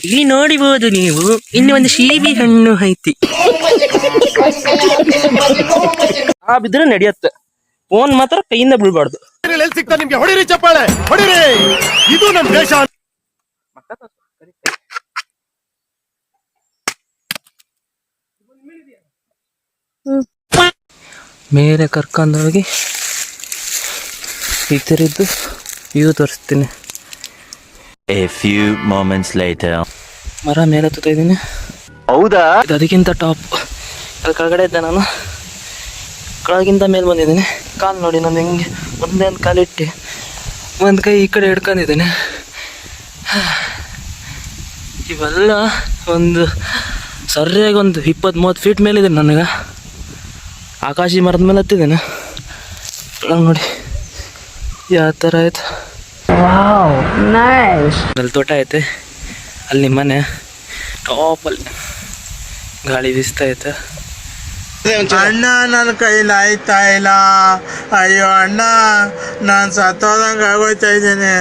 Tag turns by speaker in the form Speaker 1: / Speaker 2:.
Speaker 1: ಇಲ್ಲಿ ನೋಡಿಬಹುದು ನೀವು, ಇನ್ನು ಒಂದು ಸೀಬಿ ಹಣ್ಣು ಐತಿ. ಆ ಬಿದ್ರೆ ನಡೆಯತ್ತೆ, ಫೋನ್ ಮಾತ್ರ ಕೈಯಿಂದ ಬೀಳ್ಬಾರ್ದು.
Speaker 2: ಸಿಗ್ತಾ ನಿಮ್ಗೆ ಹೊಡಿರಿ ಚಪ್ಪಾಳೆ ಹೊಡಿರಿ, ಇದು ನಮ್ ದೇಶ.
Speaker 1: ಮೇಲೆ ಕರ್ಕೊಂಡೋಗಿ ಈ ಥರದ್ದು ವ್ಯೂ ತೋರಿಸ್ತೀನಿ.
Speaker 3: A few moments later.
Speaker 1: ಮರ ಮೇಲೆ ಹತ್ತುತ್ತಾ ಇದ್ದೀನಿ.
Speaker 3: ಹೌದಾ?
Speaker 1: ಇದು ಅದಕ್ಕಿಂತ ಟಾಪ್. ಅಲ್ಲಿ ಕೆಳಗಡೆ ಇದ್ದೆ ನಾನು, ಕೆಳಗಿಂತ ಮೇಲೆ ಬಂದಿದ್ದೀನಿ. ಕಾಲು ನೋಡಿ ನಾನು ಹೆಂಗೆ ಒಂದೇ ಒಂದು ಕಾಲಿಟ್ಟು ಒಂದು ಕೈ ಈ ಕಡೆ ಹಿಡ್ಕೊಂಡಿದ್ದೀನಿ. ಇವೆಲ್ಲ ಒಂದು ಸರಿಯಾಗಿ ಒಂದು 20-30 ಫೀಟ್ ಮೇಲಿದೆ ನನಗೆ. ಆಕಾಶಿ ಮರದ ಮೇಲೆ ಹತ್ತಿದ್ದೇನೆ. ನೋಡಿ ಯಾವ ಥರ ಆಯ್ತು. ಅಲ್ಲಿ ತೋಟ ಐತೆ, ಅಲ್ಲಿ ಮನೆ ಟಾಪಲ್ಲಿ ಗಾಳಿ ಬೀಸ್ತಾ ಐತೆ.
Speaker 4: ಅಣ್ಣ ನನ್ನ ಕೈಲಿ ಆಯ್ತಾ ಇಲ್ಲ, ಅಯ್ಯೋ ಅಣ್ಣ ನಾನು ಸತ್ತೋದಂಗೆ ಆಗೋಯ್ತಾ ಇದ್ದೀನಿ.